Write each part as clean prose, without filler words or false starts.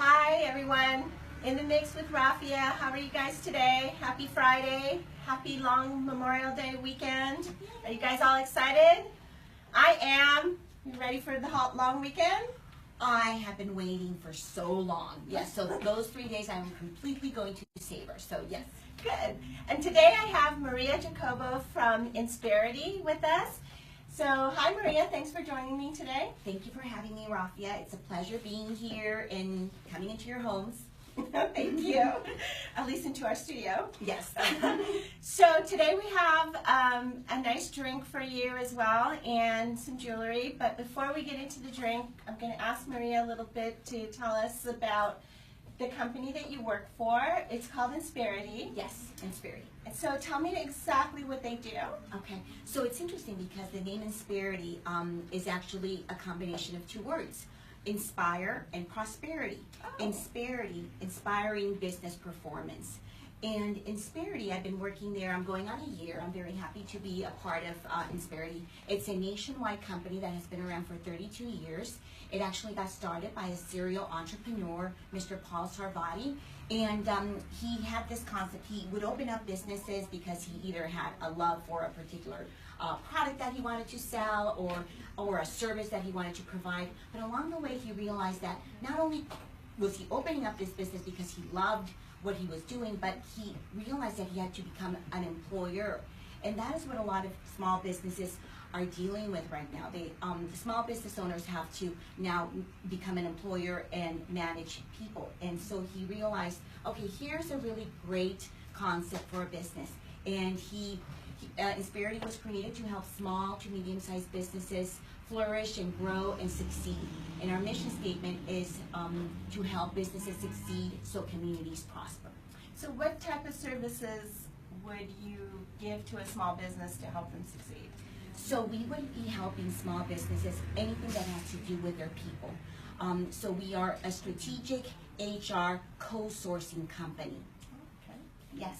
Hi everyone, in the mix with Rafia. How are you guys today? Happy Friday, happy long Memorial Day weekend. Are you guys all excited? I am. You ready for the long weekend? I have been waiting for so long. Yes, so those 3 days I'm completely going to savor. So yes. Good. And today I have Maria Jacobo from Insperity with us. So hi Maria, thanks for joining me today. Thank you for having me, Rafia. It's a pleasure being here and coming into your homes. Thank you. At least into our studio. Yes. So today we have a nice drink for you as well and some jewelry. But before we get into the drink, I'm going to ask Maria a little bit to tell us about the company that you work for. It's called Insperity. Yes, Insperity. So tell me exactly what they do. Okay, so it's interesting because the name Insperity is actually a combination of two words. Inspire and prosperity. Oh. Insperity, inspiring business performance. And Insperity, I've been working there, I'm going on a year. I'm very happy to be a part of Insperity. It's a nationwide company that has been around for 32 years. It actually got started by a serial entrepreneur, Mr. Paul Sarvati. And he had this concept. He would open up businesses because he either had a love for a particular product that he wanted to sell or a service that he wanted to provide. But along the way, he realized that not only was he opening up this business because he loved what he was doing, but he realized that he had to become an employer. And that is what a lot of small businesses are dealing with right now. The small business owners have to now become an employer and manage people. And so he realized, okay, here's a really great concept for a business. And Insperity was created to help small to medium-sized businesses flourish and grow and succeed. And our mission statement is to help businesses succeed so communities prosper. So what type of services would you give to a small business to help them succeed? So we would be helping small businesses, anything that has to do with their people. So we are a strategic HR co-sourcing company. Okay. Yes,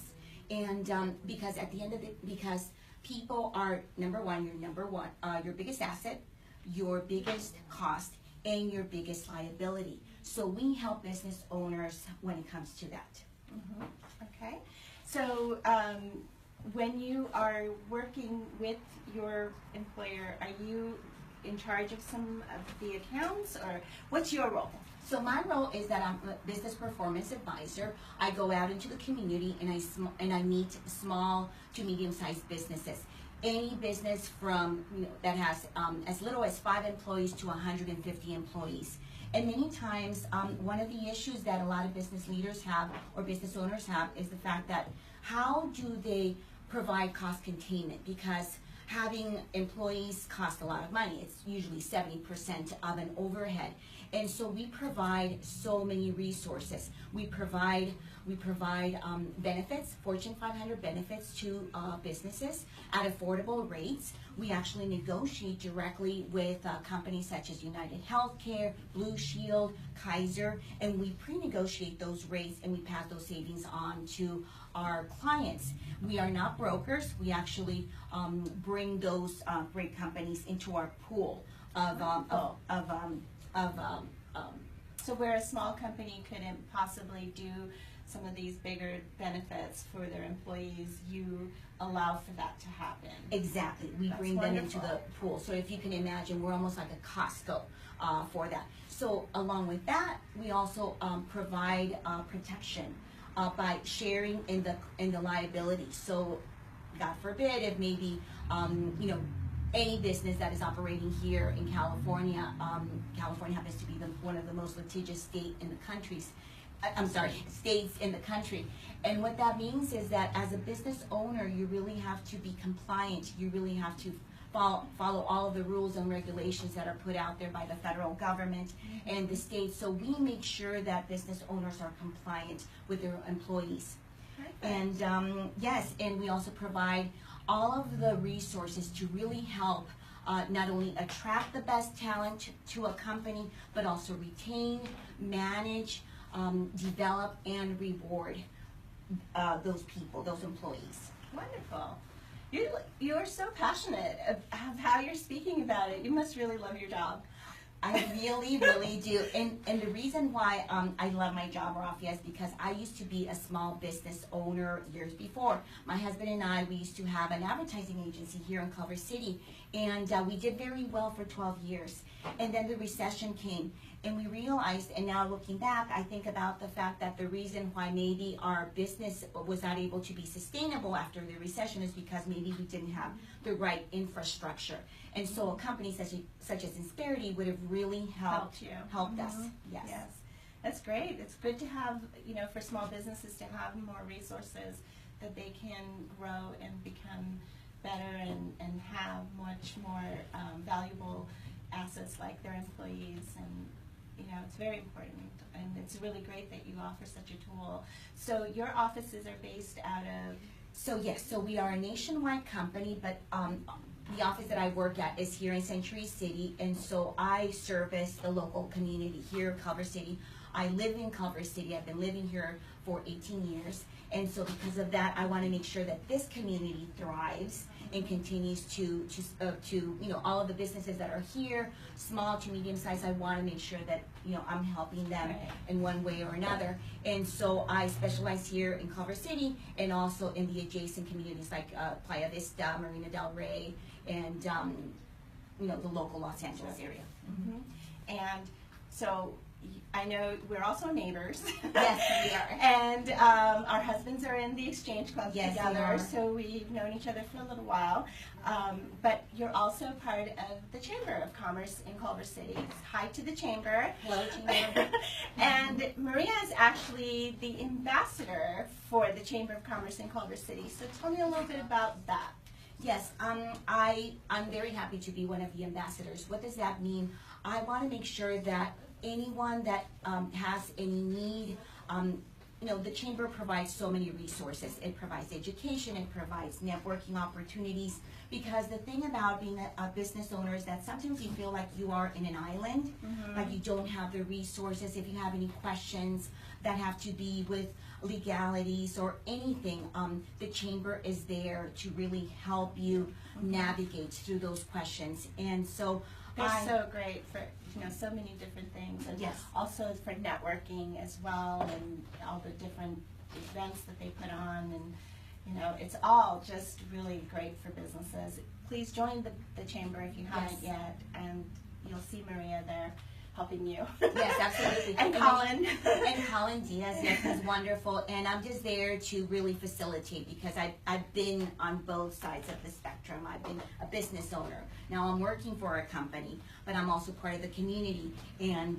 and because at the end of it, because people are your biggest asset, your biggest cost, and your biggest liability. So we help business owners when it comes to that. Mm-hmm. Okay. So when you are working with your employer, are you in charge of some of the accounts, or what's your role? So my role is that I'm a business performance advisor. I go out into the community and I meet small to medium-sized businesses. Any business from that has as little as 5 employees to 150 employees. And many times, one of the issues that a lot of business leaders have or business owners have is the fact that how do they provide cost containment? Because having employees costs a lot of money. It's usually 70% of an overhead. And so we provide so many resources. We provide benefits, Fortune 500 benefits to businesses at affordable rates. We actually negotiate directly with companies such as United Healthcare, Blue Shield, Kaiser, and we pre-negotiate those rates and we pass those savings on to our clients. We are not brokers. We actually bring those great companies into our pool So where a small company couldn't possibly do some of these bigger benefits for their employees, you allow for that to happen. Exactly. We bring them into the pool. So if you can imagine, we're almost like a Costco for that. So along with that, we also provide protection by sharing in the liability. So God forbid if maybe any business that is operating here in California, California happens to be one of the most litigious states in the country. And what that means is that as a business owner, you really have to be compliant. You really have to follow all of the rules and regulations that are put out there by the federal government and the state. So we make sure that business owners are compliant with their employees. And yes, and we also provide all of the resources to really help not only attract the best talent to a company, but also retain, manage, develop, and reward those people, those employees. Wonderful. You're so passionate of how you're speaking about it. You must really love your job. I really, really do. And the reason why I love my job, Rafia, is because I used to be a small business owner years before. My husband and I, we used to have an advertising agency here in Culver City, and we did very well for 12 years. And then the recession came, and we realized, and now looking back, I think about the fact that the reason why maybe our business was not able to be sustainable after the recession is because maybe we didn't have the right infrastructure. And so a company such as Insperity would have really helped us. Yes. Yes. That's great. It's good to have, for small businesses to have more resources that they can grow and become better and have much more valuable assets like their employees. And, it's very important. And it's really great that you offer such a tool. So your offices are based out of? So yes, so we are a nationwide company, but the office that I work at is here in Century City, and so I service the local community here in Culver City. I live in Culver City. I've been living here for 18 years, and so because of that, I want to make sure that this community thrives and continues to all of the businesses that are here, small to medium size. I want to make sure that I'm helping them in one way or another, and so I specialize here in Culver City and also in the adjacent communities like Playa Vista, Marina del Rey, and the local Los Angeles area. Mm-hmm. And so I know we're also neighbors. Yes, we are. And our husbands are in the exchange club together, so we've known each other for a little while. But you're also part of the Chamber of Commerce in Culver City. Hi to the Chamber. Hello, Chamber. And Maria is actually the ambassador for the Chamber of Commerce in Culver City. So tell me a little bit about that. Yes, I'm very happy to be one of the ambassadors. What does that mean? I want to make sure that anyone that has any need, the Chamber provides so many resources. It provides education, it provides networking opportunities, because the thing about being a business owner is that sometimes you feel like you are in an island, like you don't have the resources. If you have any questions that have to be with legalities or anything, the Chamber is there to really help you navigate through those questions. And so they're so great for so many different things, and also for networking as well, and all the different events that they put on, and it's all just really great for businesses. Please join the Chamber if you haven't yet, and you'll see Maria there helping you. Yes, absolutely. And Colin. And Colin Diaz, yes, he's wonderful. And I'm just there to really facilitate, because I've been on both sides of the spectrum. I've been a business owner. Now I'm working for a company, but I'm also part of the community. And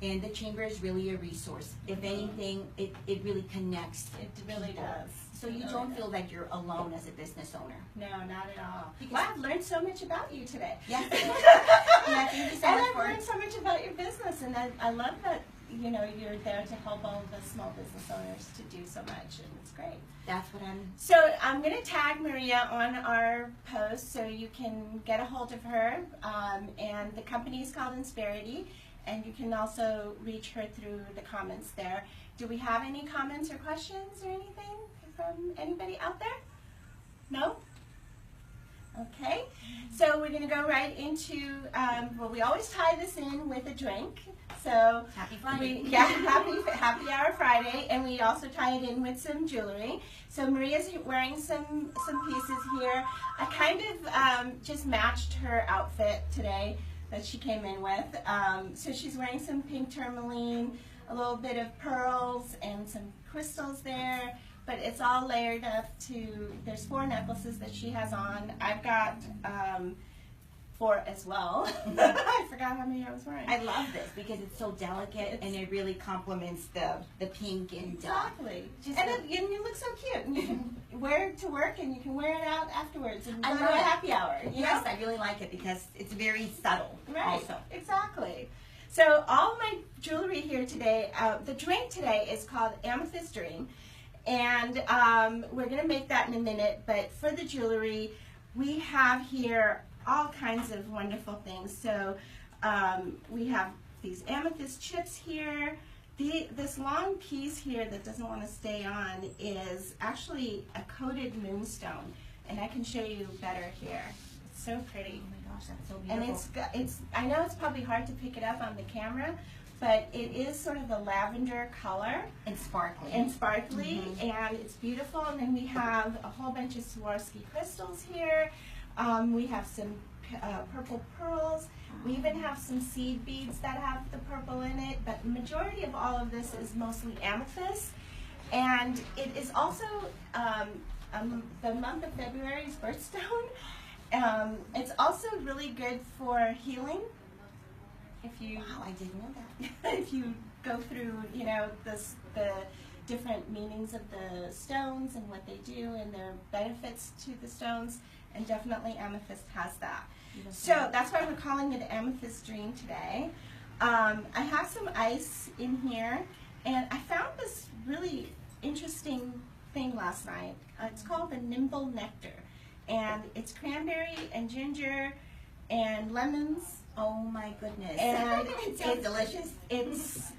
the Chamber is really a resource. If anything, it really connects. It really does. So you don't feel like you're alone as a business owner. No, not at all. Well, I've learned so much about you today. Yes. Yeah, thank you so much. I've learned so much about your business, and I love that you're there to help all of the small business owners to do so much, and it's great. That's what I'm. So I'm going to tag Maria on our post so you can get a hold of her, and the company is called Insperity, and you can also reach her through the comments there. Do we have any comments or questions or anything from anybody out there? No? Okay, so we're going to go right into, we always tie this in with a drink. So Happy Friday. Happy Hour Friday, and we also tie it in with some jewelry. So Maria's wearing some pieces here. I kind of just matched her outfit today that she came in with. So she's wearing some pink tourmaline, a little bit of pearls, and some crystals there. But it's all layered up there's 4 necklaces that she has on. I've got 4 as well. I forgot how many I was wearing. I love this because it's so delicate, and it really complements the pink and exactly. And you look so cute. And you can wear it to work, and you can wear it out afterwards and go to a happy hour. Yes, I really like it because it's very subtle. Right. Also. Exactly. So all my jewelry here today, the drink today is called Amethyst Dream. And we're going to make that in a minute, but for the jewelry, we have here all kinds of wonderful things. So we have these amethyst chips here. This long piece here that doesn't want to stay on is actually a coated moonstone, and I can show you better here. It's so pretty. Oh my gosh, that's so And beautiful. I know it's probably hard to pick it up on the camera, but it is sort of the lavender color And sparkly. and sparkly, and it's beautiful. And then we have a whole bunch of Swarovski crystals here. We have some purple pearls. We even have some seed beads that have the purple in it, but the majority of all of this is mostly amethyst. And it is also the month of February's birthstone. It's also really good for healing. If you Wow, I didn't know that. if you go through, you know, the different meanings of the stones and what they do and their benefits to the stones, and definitely amethyst has that. So that's why we're calling it Amethyst Dream today. I have some ice in here, and I found this really interesting thing last night. It's called the Nimble Nectar, and it's cranberry and ginger and lemons. Oh my goodness. And it sounds delicious. It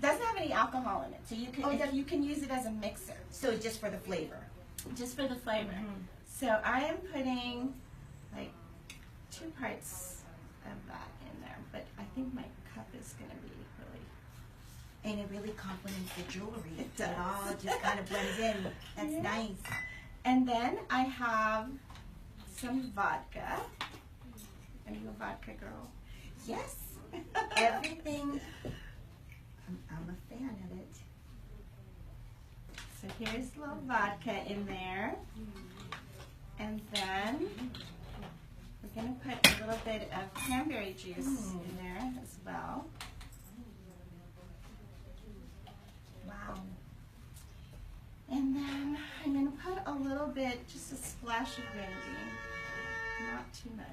doesn't have any alcohol in it, so you can you can use it as a mixer, So it's just for the flavor. just for the flavor. So I am putting like 2 parts of that in there, but I think my cup is going to be really. And it really complements the jewelry. It does. It all just kind of blends in. That's Yeah. nice. And then I have some vodka. Are you a vodka girl? Yes. Everything. I'm a fan of it. So here's a little vodka in there. And then we're going to put a little bit of cranberry juice in there as well. Wow. And then I'm going to put a little bit, just a splash of grenadine. Not too much.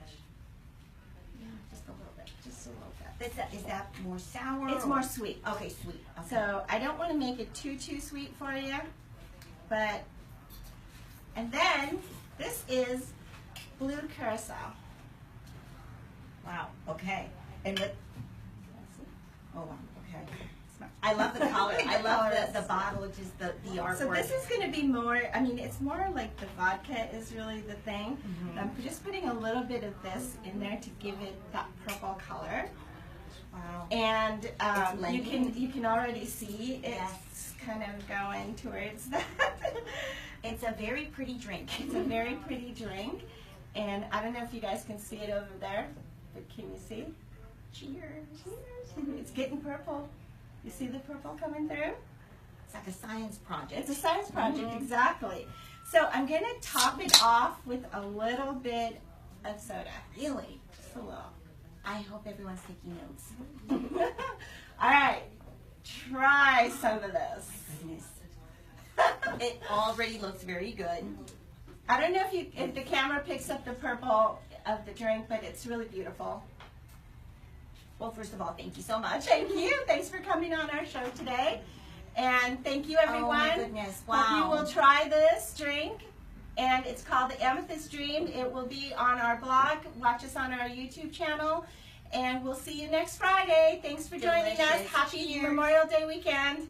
Yeah, just a little bit. Just a little bit. Is that more sour? It's or- more sweet. Okay, sweet. Okay. So I don't want to make it too sweet for you, but, and then this is Blue Curacao. Wow. Okay. And what? Oh wow. Okay. Smell. I love the color. I The love color the is- bottle, just the artwork. So this is going to be more, I mean, it's more like the vodka is really the thing. I'm just putting a little bit of this in there to give it that purple color. Wow. And blending. you can already see it's Yes. kind of going towards that. It's a very pretty drink. It's a very pretty drink, and I don't know if you guys can see it over there, but can you see? Cheers. Cheers. It's getting purple. You see the purple coming through? It's like a science project. It's a science project, exactly. So I'm going to top it off with a little bit of soda. Really? Just a little. I hope everyone's taking notes. All right, try some of this. Goodness. It already looks very good. I don't know if the camera picks up the purple of the drink, but it's really beautiful. Well, first of all, thank you so much. Thank you. Thanks for coming on our show today. And thank you, everyone. Oh my goodness. Wow. Hope you will try this drink. And it's called the Amethyst Dream. It will be on our blog. Watch us on our YouTube channel. And we'll see you next Friday. Thanks for joining us. Delicious. Happy Cheers. Memorial Day weekend.